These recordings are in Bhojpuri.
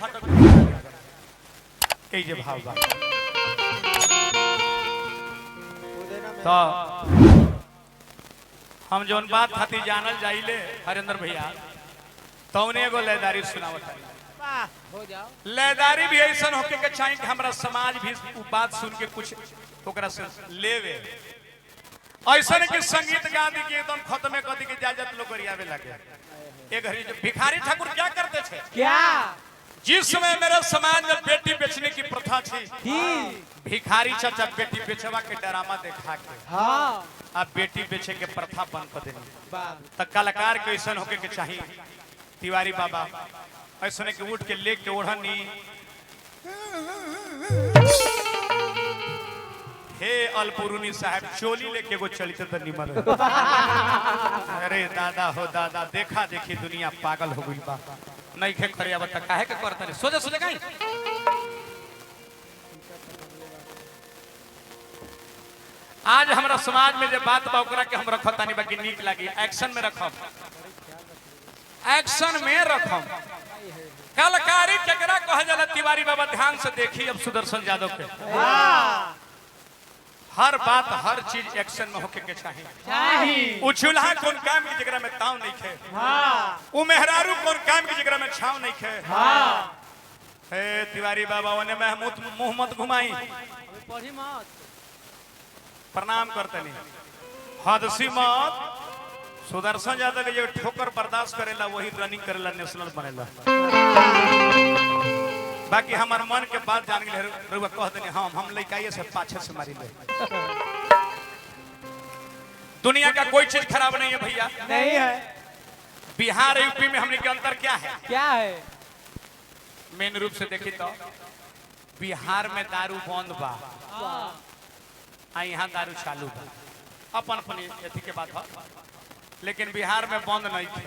फाटक जे भाव बा तो हम जोन बात खातिर जानल जाइले हरेंद्र भैया तौने एगो लेदारी सुनावत है। हो जाओ लेदारी भी ऐसा होके के चाहिए कि हमारा समाज भी बात सुन के कुछ ओकरा से लेवे। ऐसा नहीं कि संगीत गा दी के एकदम खत्म कर दी के इजाजत लोग गरियावे लगे। एक घड़ी भिखारी ठाकुर क्या करते थे? क्या जिस समय मेरे समाज में बेटी बेचने की प्रथा थी, भिखारी चाचा बेटी बेचवा के डरामा देखा के हाँ अब बेटी बेचे के प्रथा बंद कर देनी। तो कलाकार के ऐसा होके के चाहिए तिवारी बाबा ऐसा के उठ के लेके ओढ़नी हे अलपुरुनी साहब चोली लेके वो चली तो निमन। अरे दादा हो दादा देखा देखी दुनिया पागल हो गई बा नहीं खे खरिया बता काहे के करता नहीं सोचे सोचे काहे आज हमारा समाज में जो बात बा ओकरा के हम रखता नहीं बाकी नीक लागी एक्शन में रखब एक्शन में रखब कलाकारी केकरा कह जाला तिवारी बाबा ध्यान से देखी अब सुदर्शन यादव के हर बात हर चीज एक्शन में होके के चाहिए। उ चूल्हा कौन काम की जगह में ताव नहीं खे उ मेहरारू कौन काम की जगह में छाव नहीं खे हे तिवारी बाबा ने महमूद मुंह मत घुमाई प्रणाम करते नहीं हदसी मत सुदर्शन यादव के जो ठोकर बर्दाश्त करेला वही रनिंग करेला नेशनल बनेला। बाकी हमार मन के बात जान गए रुआ कह देनी हम लइकाइए से पाछे से मारी ले। दुनिया का कोई चीज खराब नहीं है भैया नहीं है। बिहार यूपी में हमने के अंतर क्या है? क्या है? मेन रूप से देखी तो बिहार में दारू बंद बा यहाँ दारू चालू बा अपन अपन अथी के बात है लेकिन बिहार में बंद नहीं थे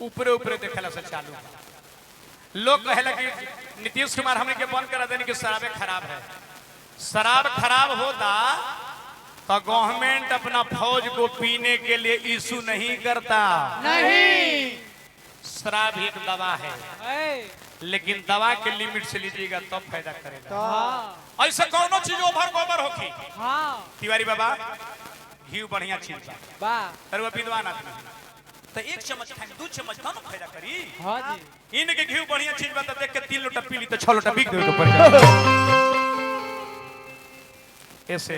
ऊपरे ऊपरे देखला से चालू बा। लोग कहला कि नीतीश कुमार हमने के बंद करा देने की शराबे खराब है। शराब खराब होता तो गवर्नमेंट अपना फौज को पीने के लिए इशू नहीं करता। नहीं शराब एक दवा है लेकिन दवा के लिमिट से लीजिएगा तब तो फायदा करेगा। ऐसा कौनो चीज ओवर गोबर होगी। तिवारी बाबा घी बढ़िया चीज बा अरे विद्वान आदमी तो एक चम्मच खाए 2 चम्मच ना फायदा करी। हाँ जी इनके घी बढ़िया चीज बता देख के 3 लोटा पी ली तो 6 लोटा बिक दे तो पड़ ऐसे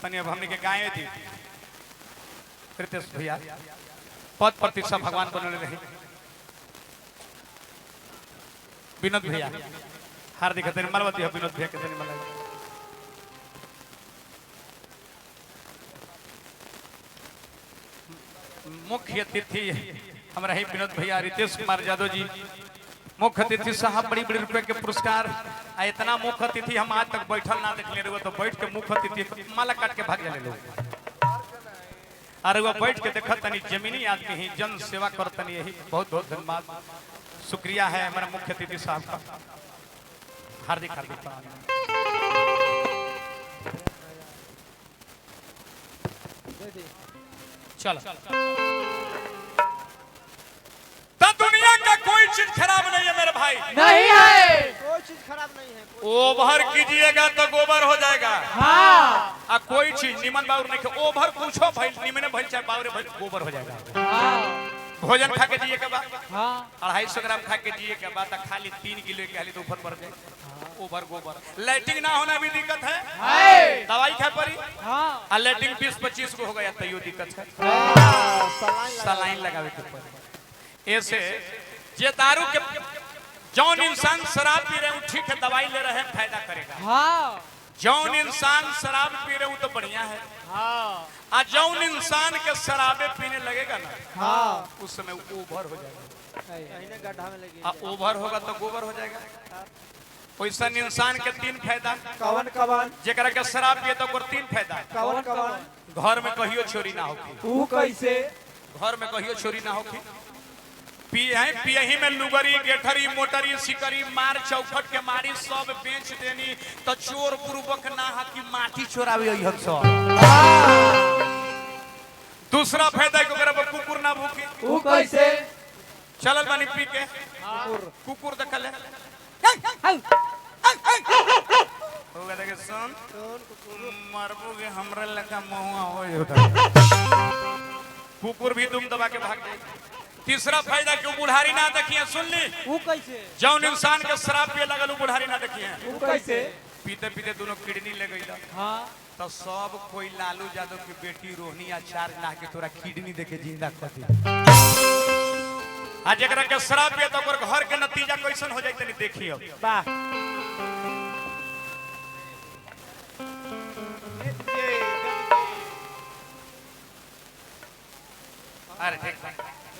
तनी अब हमने के गाय थी कृतेश भैया पद प्रतिष्ठा भगवान बनले रहे विनोद भैया हार्दिक धन्यवाद मालवती है विनोद भैया के धन्यवाद। मुख्य अतिथि हमारा ही विनोद भैया रितेश कुमार यादव जी मुख्य अतिथि साहब बड़ी बड़ी रुपए के पुरस्कार इतना मुख्य अतिथि हम आज तक बैठल ना देखले रहे तो बैठ के मुख्य अतिथि माला काट के भाग जाने लोग अरे वो बैठ के देखत तनी जमीनी आदमी ही जन सेवा करतनी यही बहुत बहुत धन्यवाद शुक्रिया है हमारा मुख्य अतिथि साहब का हार्दिक हार्दिक प्रणाम। चलो तो दुनिया का कोई चीज खराब नहीं है मेरे भाई नहीं है कोई चीज खराब नहीं है। ओवर कीजिएगा तो गोबर हो जाएगा। हाँ कोई चीज निमन बाउर नहीं ओवर पूछो भाई निमन भाई चाहे बाउरे भाई गोबर हो जाएगा। भोजन खा के जिए के बाद 250 ग्राम खा के जिए के बाद खाली 3 किलो के खाली तो ऊपर बढ़ जाए ओवर गोबर। लाइटिंग ना होना भी दिक्कत है दवाई खा पड़ी लाइटिंग 20-25 को हो गया तो यो दिक्कत है सलाइन लगावे के पड़ी। ऐसे जे दारू के जौन इंसान शराब पी रहे ठीक है दवाई ले रहे हैं फायदा करेगा। जौन इंसान शराब पी रहे तो बढ़िया है जौन इंसान के शराबे पीने लगेगा ना उस समय ओवर हो जाएगा गड्ढा में लगी ओवर होगा तो गोबर हो जाएगा। वैसा इंसान के 3 फायदा कवन कवन जेकरा के शराब पिए तो 3 फायदा कवन कवन घर में कहियो चोरी ना होगी। कैसे घर में कहियो चोरी ना होगी पियही में लुगरी गेठरी मोटरी सिकरी मार चौखट के मारी सब बेच देनी तो चोर पूर्वक ना हा कि माटी चोरावे सब। दूसरा फायदा कुकुर ना भूखी कैसे चलल बानी पी के कुकुर कुकुर देखल है होगा देखे सुन मरबू के हमरा लगा महुआ हो कुकुर भी दुम दबा के भाग जाए। तीसरा फायदा क्यों बुढ़ारी ना देखिए सुन ली वो कैसे जौन इंसान के शराब पिए लगल बुढ़ारी ना देखिए वो कैसे पीते पीते दोनों किडनी ले गई हाँ तो सब कोई लालू यादव की बेटी रोहिणी आचार्य ला के तोरा किडनी देके जिंदा कर दी। आज एकरा के शराब पिए तो ओकर घर के नतीजा कैसन हो जाए तनी देखियो। वाह अरे ठीक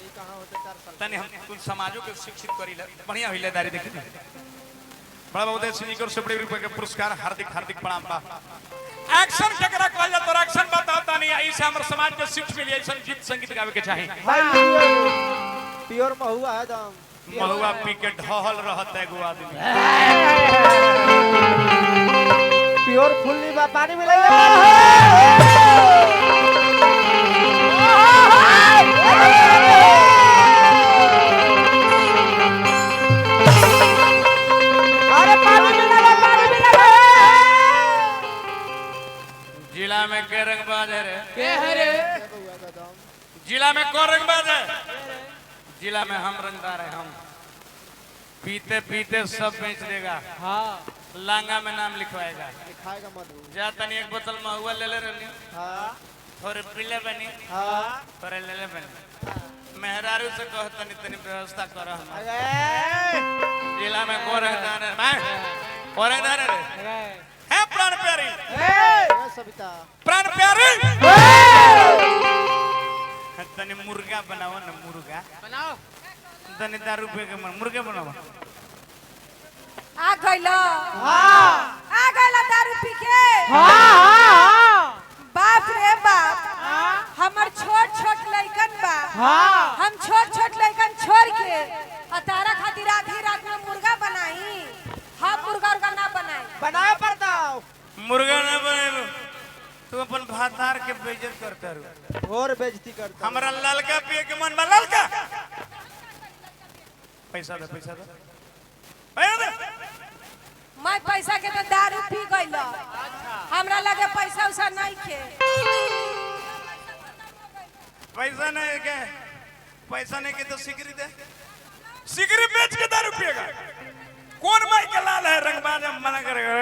ये कहाँ होते 4 साल तनी हम कुछ समाजों के शिक्षित करी बढ़िया हिलेदारी देखी बड़ा बहुत स्पीकर से बड़े रुपए के पुरस्कार हार्दिक हार्दिक प्रणाम बा। एक्शन केकरा कहल जा तोरा एक्शन बताता नहीं आई से हमर समाज के शिक्षा मिली ऐसा गीत संगीत गावे के चाहे भाई प्योर महुआ है दम महुआ पी के ढहल रहत है एगो आदमी प्योर फुल्ली बा पानी मिलेगा अरे पानी मिलेगा जिला में के रंगबाज है रे के है रे जिला में कौन रंगबाज है जिला में हम रंगदार है हम पीते पीते सब बेच देगा हाँ लांगा में नाम लिखवाएगा लिखाएगा मधु जा तनी एक बोतल महुआ ले ले रहनी हाँ थोड़े पीले बनी हाँ थोड़े ले ले बनी मेहरारू से कह तनी तनी व्यवस्था कर हम जिला में कौन रंगदार है मैं कौन रंगदार है है प्राण प्यारी सविता प्राण प्यारी तनी मुर्गा बनाओ ना मुर्गा बनाओ तनी दारू पे के मुर्गा बनाओ आ गइलो हाँ आ गइलो दारू पी के हाँ बाप रे बाप हमर छोट छोट लइकन बा हाँ हम छोट छोट लइकन छोड़ के तारा खातिर आधी रात में मुर्गा बनाई हम मुर्गा उर्गा ना बनाई बनाए पड़ता मुर्गा ना बने तू अपन भातार के बेइज्जत करता रू और बेइज्जती करता हमरा ललका पिए के मन में ललका पैसा दे पैसा दे मैं पैसा के तो दारू पी गइलो हमरा लगे पैसा उसा नहीं खे पैसा नहीं के पैसा नहीं के तो सिगरी दे सिगरी बेच के दारू पिएगा कौन माई के लाल है रंगबाज हम मना करेगा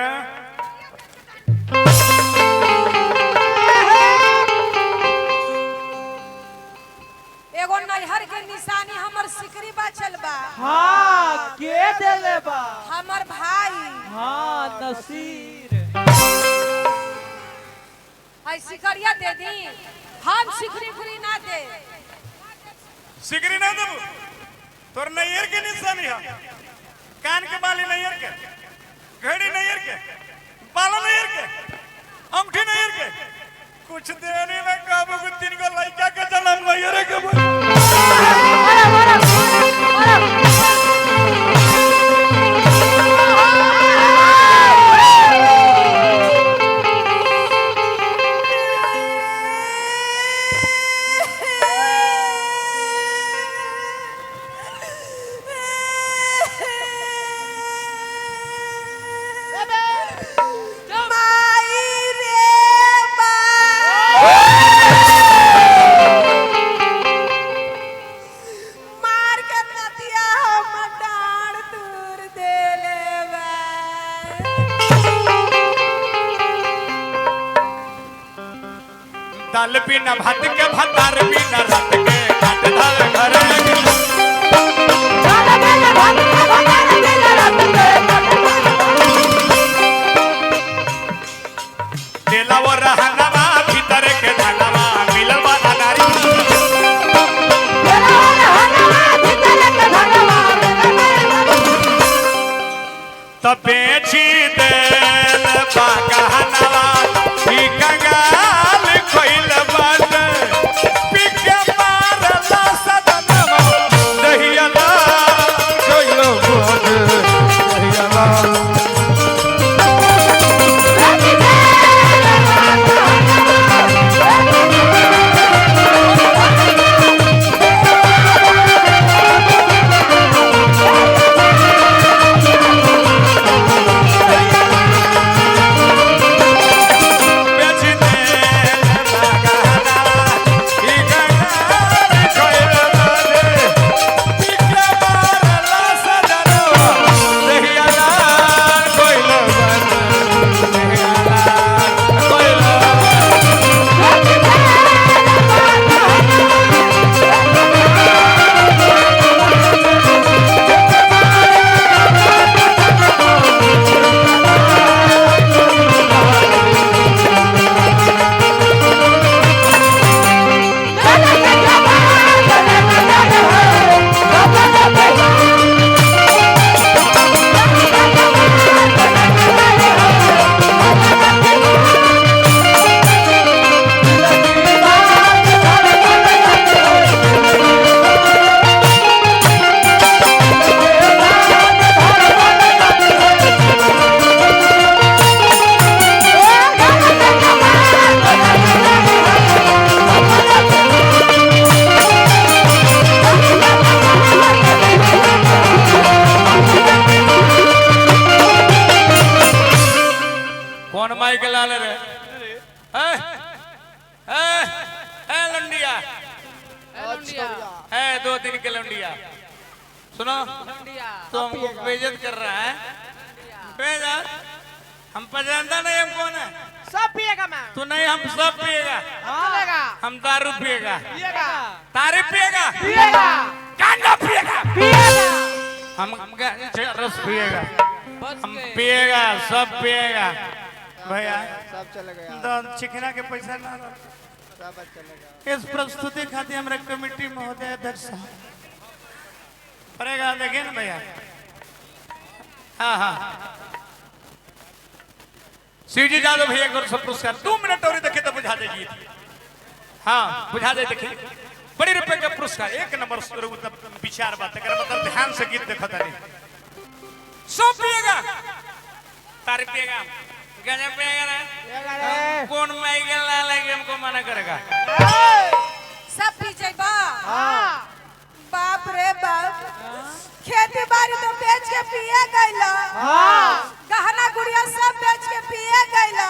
एगो नैहर के निशानी हमर सिकरी बाचल बा हाँ के देले बा हमर भाई हाँ नसीर आई सिकरिया दे दी हम सिकरी फ्री ना दे सिगरी ना देबू तोर नैयर के निशानी है कान के बाली नैयर के घड़ी नैयर के बाला नैयर के अंगूठी नैयर के कुछ देने में काबू को 3 को लड़का के जन्म नैयर के दाल बिना भात के भातार बिना रात के काट दाल घर देला वो रहनवा भीतर के धनवा मिलल बा अनारी तब बेची देल बा गहनवा भी कंगाल कोइल बात पिके मारला सदनवा दहियाला कोइलो बोल दहियाला सुनो इंडिया तो हमको बेइज्जत कर रहा है बेइज्जत हम पहचानता नहीं हम कौन है सब पिएगा मैं तू नहीं हम सब पिएगा चलेगा हम दारू पिएगा पिएगा तारी पिएगा पिएगा गांजा पिएगा पिएगा हम गांजा रस पिएगा बच हम गए पिएगा सब पिएगा भैया सब चलेगा तो चिकना के पैसा ना रहो। सब चलेगा इस प्रस्तुति खातिर हमारे कमेटी महोदय अध्यक्ष साहब पड़ेगा देखिए ना भैया हाँ हाँ शिवजी जादव भैया को सब पुरस्कार 2 मिनट और देखे तो बुझा दे जीत हाँ बुझा दे देखिए बड़ी रुपए का पुरस्कार 1 नंबर विचार बात है मतलब ध्यान से गीत देखो तारी सब पिएगा तारी पिएगा गांजा पिएगा ना कौन माइकल ला लगे हमको मना करेगा सब पी जाइबा बाप रे बाप खेती बाड़ी तो बेच के पिए गइला गहना गुड़िया सब बेच के पिए गइला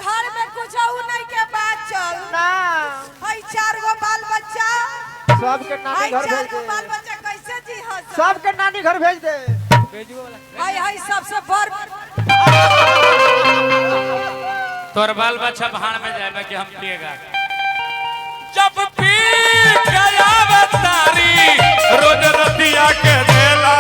घर में कुछ नहीं के बात चल हई 4 गो बाल बच्चा सबके नानी घर भेज दे बाल बच्चा कैसे जी हस सबके नानी घर भेज दे हई सबसे बड़ तोर बाल बच्चा भाड़ में जाएगा कि हम पिएगा जब पी गया तारी रोज रतिया के देला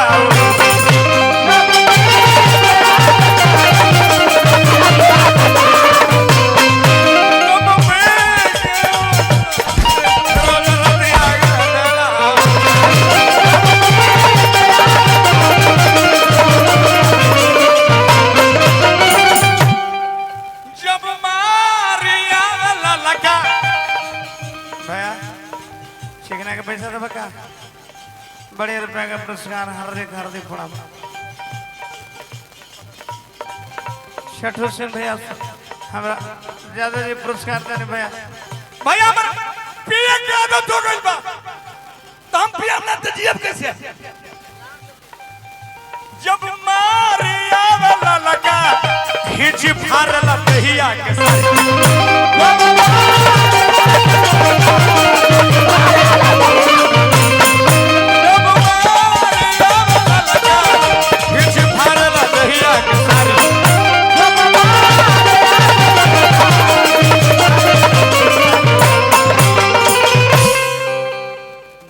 पैसा तो बका बड़े रुपए का पुरस्कार हार्दिक प्रणाम शठुर सिंह भैया हमरा ज्यादा जी पुरस्कार देने भैया भैया हमर पिए के आदत हो गइल बा तो हम पिया ना त जियब कैसे जब मारिया वाला लगा खींच फाड़ला दहिया के सारी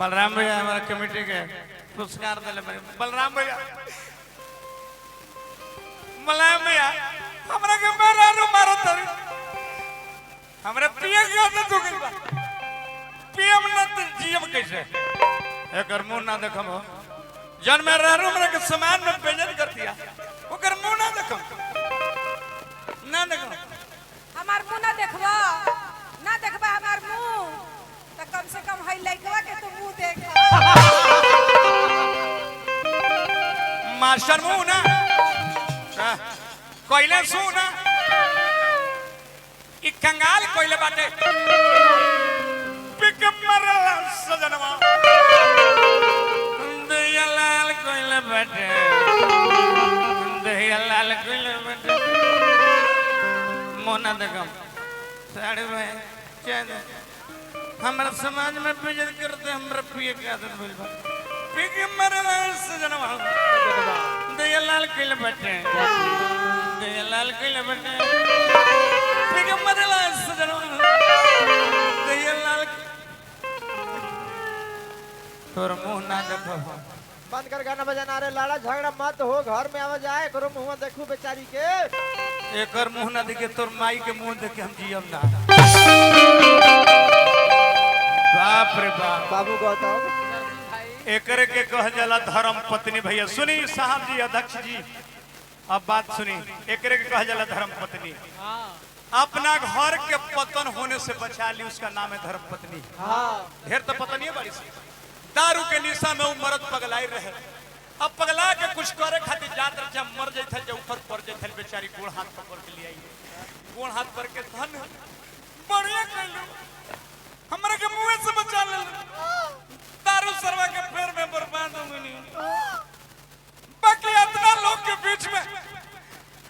बलराम भैया हमारा कमेटी के पुरस्कार दिले बलराम भैया मलयाम भैया हमरा के मारो मारो तरी हमरा पिए के आदत हो गइल बा पियम न त जियम कैसे एकर मुंह ना देखम हो जन में रहरो हमरा के सामान में बेइज्जत कर दिया ओकर मुंह ना देखम हमार मुंह ना देखबा हमार मुंह तो कम से कम हई लइकवा के तू मुंह देख मास्टर मुंह ना कोइले सु ना इ कंगाल कोइले बाटे पिक मरला सजनवा दयालाल कोइले बाटे दयालाल कोइले बाटे मोना देखम साड़ी में चैन हमारे समाज में बेइज्जत करते हमरा पिए के आदत भइल बा पिक मरला सजनवा दयालाल कोइले बाटे दयालाल कोइले बाटे पिक मरला सजनवा दयालाल तोर मुंह ना देखो बंद कर गाना बजाना रे लाड़ा झगड़ा मत हो घर में आवा जाए करो मुंह देखू बेचारी के एकर मुंह ना देखे तोर माई के मुंह देखे हम जियम ना बाप रे बाप बाबू गौतम एकरे के कह जाला धर्म पत्नी भैया सुनी साहब जी अध्यक्ष जी अब बात सुनी एकरे के कह जाला धर्म पत्नी अपना घर के पतन होने से बचा ली उसका नाम है धर्म पत्नी ढेर तो पत्नी है बड़ी सी दारू के निशा में वो मर्द पगलाई रहे अब पगला के कुछ करे खातिर जात जब मर जाते जब ऊपर पड़ जाते बेचारी गोड़ हाथ पकड़ के ले आई गोड़ हाथ पर के धन बढ़िया कहलू हमरा के मुंह से बचा ले दारू सरवा के फेर में बर्बाद हो गई बाकी इतना लोग के बीच में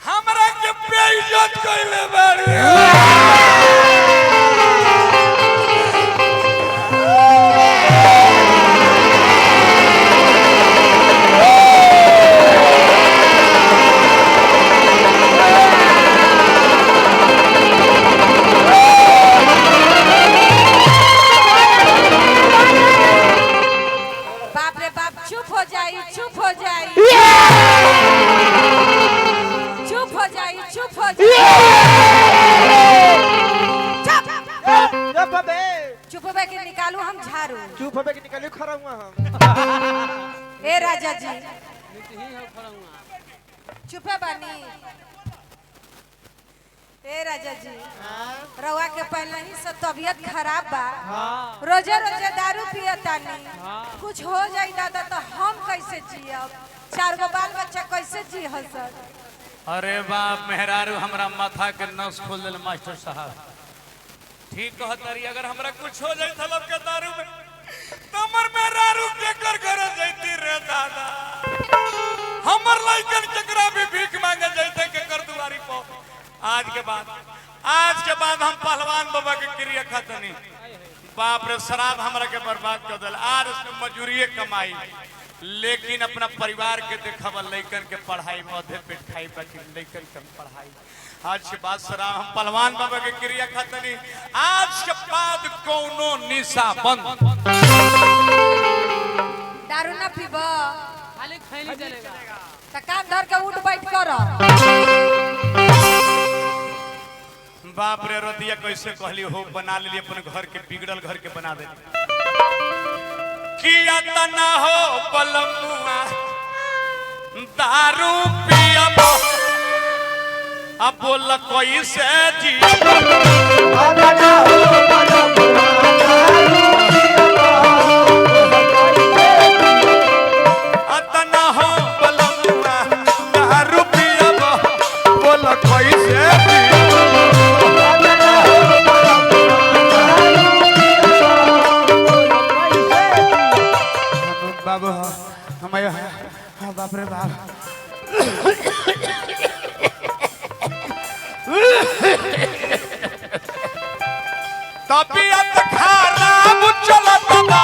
हमरा के बेइज्जत कइले बाड़ी चुप हो जाई चुप हो जाई चुप हो जाई चुप हो जाई चुप चुप बे चुप बे के निकालू हम झाड़ू चुप बे के निकलियो खड़ा हुआ हम ए राजा जी ही हो खड़ा हुआ चुपे बानी ए राजा जी रवा के पहले ही से तबीयत खराब बा रोजे रोजे दारू पियतानी कुछ हो जाई दादा तो हम कैसे जियब 4 गो बाल बच्चा कैसे जी सर अरे बाप मेहरारू हमरा माथा के नस खोल दिल मास्टर साहब ठीक कहतरी अगर हमरा कुछ हो जाई तलब के दारू में तमर मेहरारू के कर जैती रे दादा हमर लइकन चकरा भी भीख मांगे जैते के कर दुआरी पर आज के बाद हम पहलवान बाबा के क्रिया खतनी बाप रे शराब हमरा के बर्बाद कर दिल आज उसने मजूरिये कमाई लेकिन अपना परिवार के देखब लइकन के पढ़ाई मध्य पेट खाई बाकी लइकन के पढ़ाई आज के बाद शराब हम पहलवान बाबा के क्रिया खतनी आज के बाद कोनो निशा बंद दारू ना पीबो खाली खैली चलेगा त कान धर के उठ बैठ कर बाप रे रतिया कैसे कहली हो बना ली अपने घर के बिगड़ल घर के बना दे किया तना हो बलमुआ दारू पियब अब बोल कोई से जी अतना हो बलमुआ दारू पियब बोल कोई से जी बाबू हम बाप रे बाप तबीयत खराब चलत बा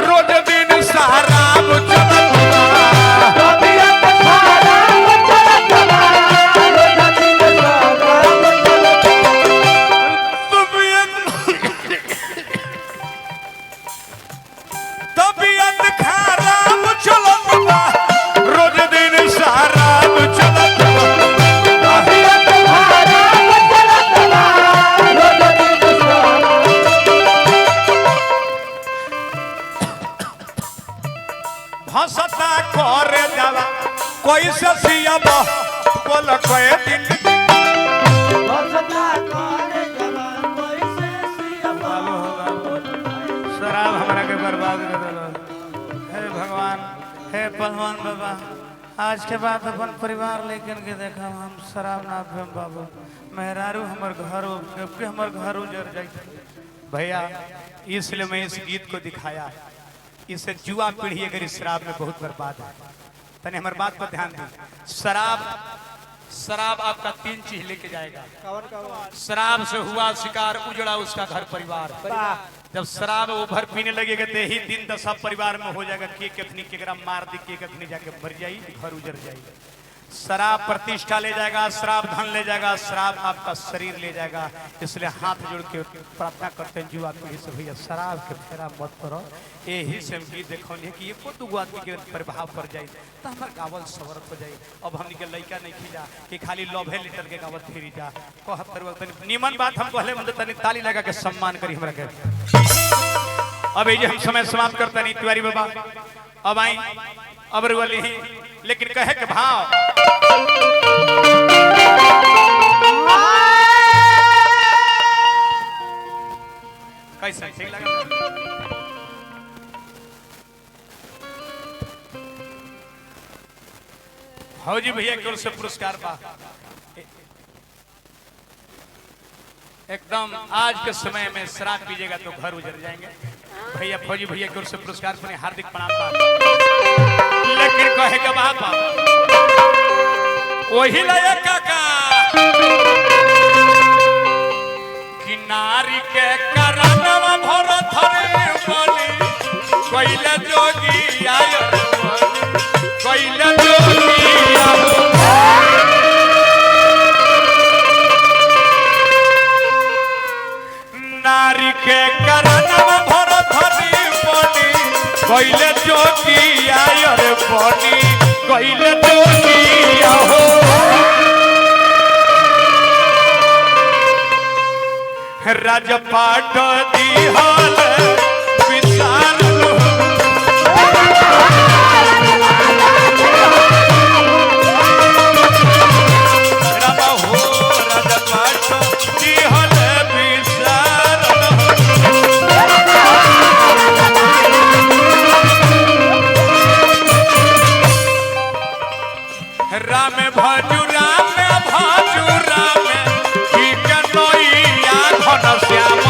रोज दिन शराब चलत बा तबीयत खराब चलत बा रोज दिन शराब चलत तबीयत खराब चलत बा रोज दिन शराब चलत बा तबीयत खराब चलत बा रोज दिन भसता करे जावा कोई से सियब बोल कोई दिन भसता करे जावा कोई से सियब शराब हमरा के बर्बाद कर देलो हे भगवान हे पहलवान बाबा आज के बाद अपन परिवार लेकर के देखा हम शराब ना पियम बाबू मेहरारू हमर घर उजड़ जाए भैया इसलिए मैं इस गीत को दिखाया इससे जुआ पीढ़ी अगर इस शराब में बहुत बर्बाद है तने हमारे बात पर ध्यान दी शराब आपका 3 चीज लेके जाएगा शराब से हुआ शिकार उजड़ा उसका घर परिवार जब शराब उभर पीने लगेगा तो यही दिन दशा परिवार में हो जाएगा के कखनी केकरा मार दी के कखनी जाके मर जाई घर उजड़ जाएगा शराब प्रतिष्ठा ले जाएगा शराब धन ले जाएगा शराब आपका शरीर ले जाएगा इसलिए हाथ जोड़ के प्रार्थना करते हैं युवा पीढ़ी से भैया शराब के फेरा मत करो यही से हम गीत देखो कि ये को दुगो आदमी के प्रभाव पड़ जाए तो हमारे गावल सवरत हो जाए अब हमने के लड़का नहीं खींचा कि खाली लोभे लीटर के गावल फिरी जा कहत निमन बात हम कहले मतलब तनी ताली लगा के सम्मान करी हमरा के अब ये हम समय समाप्त करते नहीं तिवारी बाबा अब आई अबर वाली ही लेकिन कहे के भाव कैसा ठीक लगा फौजी भैया की ओर से पुरस्कार पा एकदम आज के समय में शराब पीजिएगा तो घर उजड़ जाएंगे भैया फौजी भैया की ओर से पुरस्कार पर हार्दिक प्रणाम पा लेकिन कहे के बात वही लायक काका कि नारी के करनवा भर थरे बोली कोइला जोगी आयो कोइला जोगी आयो नारी के करनवा भर थरे बोली कोइला जोगी आयो राजपाट दिहल विशाल रामा हो राजपाट दिहल विशाल राम भजू राम भजू राम जी कन्हैया घन श्याम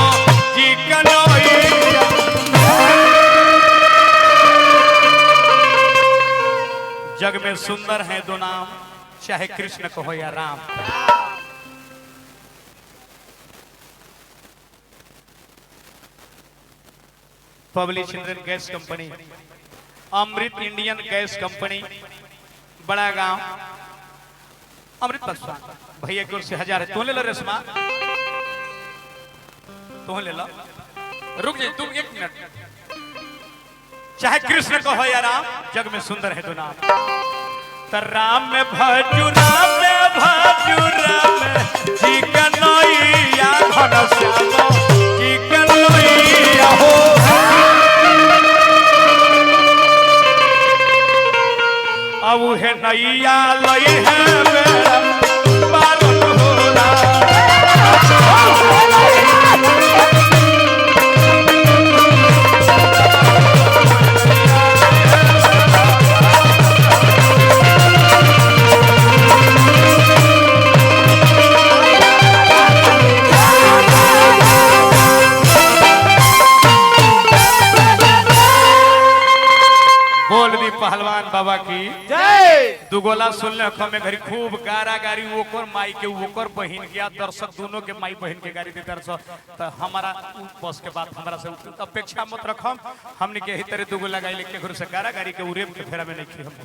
जी कन्हैया जग में सुंदर है दो नाम चाहे कृष्ण कहो या Ram. Public children gas company Amrit Indian gas company Baragaon अमृत बक्सा भैया की ओर से 1000 है। तू ले लो रेशमा तू ले लो रुक जाए तुम 1 मिनट। चाहे कृष्ण कहो या राम जग में सुंदर है दो नाम तो राम में भजू राम में भजू राम जी कन्हैया घन श्याम जी कन्हैया हो अब है नैया लई है मेरा पारन होला बोल दी पहलवान बाबा की जय। दुगोला सुनले में घरी खूब गारा गारी ओकर माई के ओकर बहन के दर्शक दोनों के माई बहन के गारी दे दर्शक तो हमारा बस के बात हमारा से अपेक्षा मत रखम हमने के ही तरह दुगोला गाई लेके घर से गारा गारी के उरेब के फेरा में नहीं खी हम